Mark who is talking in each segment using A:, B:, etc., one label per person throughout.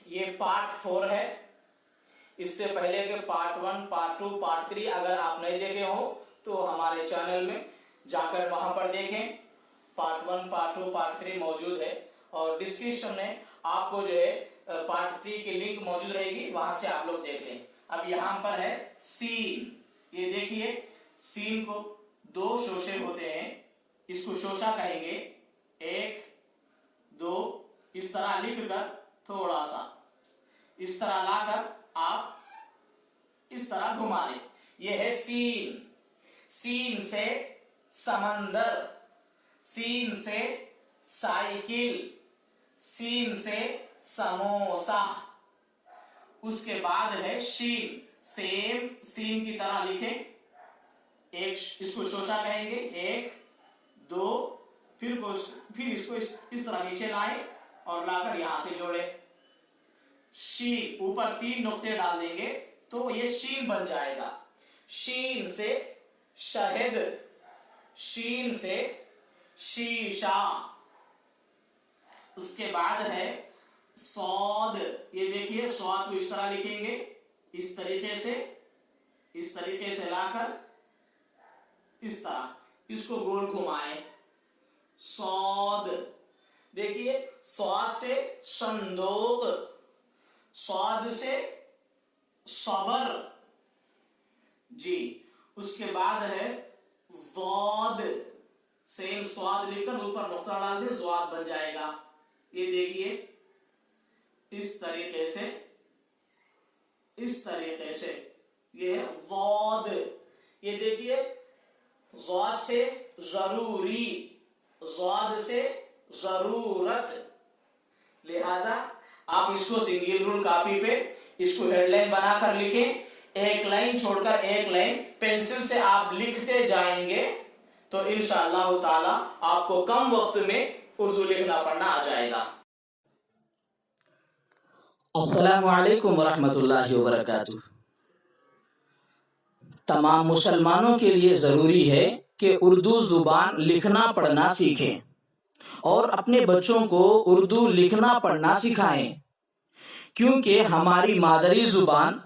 A: ये पार्ट 4 है। इससे पहले के पार्ट 1, पार्ट 2, पार्ट 3 अगर आप नहीं देखे हो तो हमारे चैनल में जाकर वहां पर देखें। पार्ट 1, पार्ट 2, पार्ट 3 मौजूद है और डिस्क्रिप्शन में आपको जो है पार्ट 3 की लिंक मौजूद रहेगी, वहां से आप लोग देख लें। अब यहाँ पर है सीन। ये देखिए, सीन को 2 शोशे होते हैं, इसको शोशा कहेंगे। 1, 2 इस तरह लिखकर थोड़ा सा इस तरह लाकर आप इस तरह घुमा लें। यह है सीन। सीन से समंदर, सीन से साइकिल, सीन से समोसा। उसके बाद है शीन। सेम सीन की तरह लिखें। एक इसको शोशा कहेंगे। 1, 2 फिर इसको इस तरह नीचे लाएं और लाकर यहां से जोड़े। शीन, ऊपर 3 नुक्ते डाल देंगे तो ये शीन बन जाएगा। शीन से शहद, शीन से शीशा। उसके बाद है सौद। ये देखिए, सौद को इस तरह लिखेंगे, इस तरीके से लाकर इस तरह इसको गोल घुमाए। सौद। देखिए, सौद से संदोक, सौद से सबर जी। उसके बाद है ज़ौद। सेम स्वाद लिखकर ऊपर नुक्ता डाल दे, ज़ौद बन जाएगा। ये देखिए, इस तरीके से ये है ज़ौद। ये देखिए, ज़ौद से जरूरी, ज़ौद से जरूरत। लिहाजा आप इसको सिंगल रूल कॉपी पे इसको हेडलाइन बनाकर लिखें। एक लाइन छोड़कर एक लाइन पेंसिल से आप लिखते जाएंगे तो इंशाअल्लाह ताला आपको कम वक्त में उर्दू लिखना पढ़ना आ जाएगा। अस्सलामु अलैकुम वरहमतुल्लाहि वबरकातुह। तमाम मुसलमानों के लिए जरूरी है कि उर्दू जुबान लिखना पढ़ना सीखें और अपने बच्चों को उर्दू लिखना पढ़ना सिखाएं, क्योंकि हमारी मादरी जुबान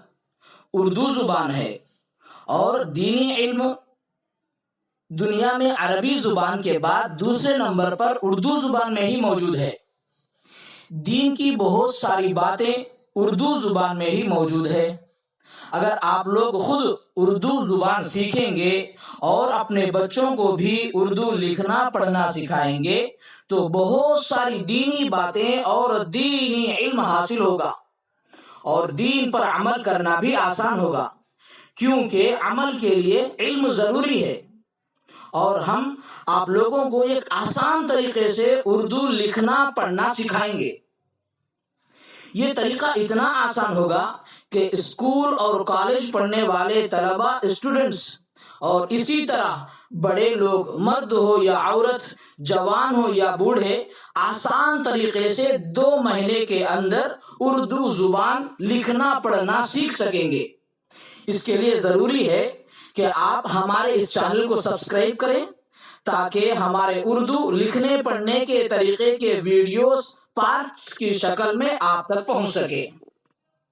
A: उर्दू जुबान है और दीनी इल्म दुनिया में अरबी जुबान के बाद दूसरे नंबर पर उर्दू जुबान में ही मौजूद है। दीन की बहुत सारी बातें उर्दू जुबान में ही मौजूद है। अगर आप लोग खुद उर्दू जुबान सीखेंगे और अपने बच्चों को भी उर्दू लिखना पढ़ना सिखाएंगे तो बहुत सारी दीनी बातें और दीनी इल्म हासिल होगा और दीन पर अमल करना भी आसान होगा, क्योंकि अमल के लिए इल्म जरूरी है। और हम आप लोगों को एक आसान तरीके से उर्दू लिखना पढ़ना सिखाएंगे। ये तरीका इतना आसान होगा कि स्कूल और कॉलेज पढ़ने वाले तलबा, स्टूडेंट्स और इसी तरह बड़े लोग, मर्द हो या औरत, जवान हो या बूढ़े, आसान तरीके से 2 महीने के अंदर उर्दू जुबान लिखना पढ़ना सीख सकेंगे। इसके लिए जरूरी है कि आप हमारे इस चैनल को सब्सक्राइब करें ताकि हमारे उर्दू लिखने पढ़ने के तरीके के वीडियोस पार्ट्स की शक्ल में आप तक पहुंच सके।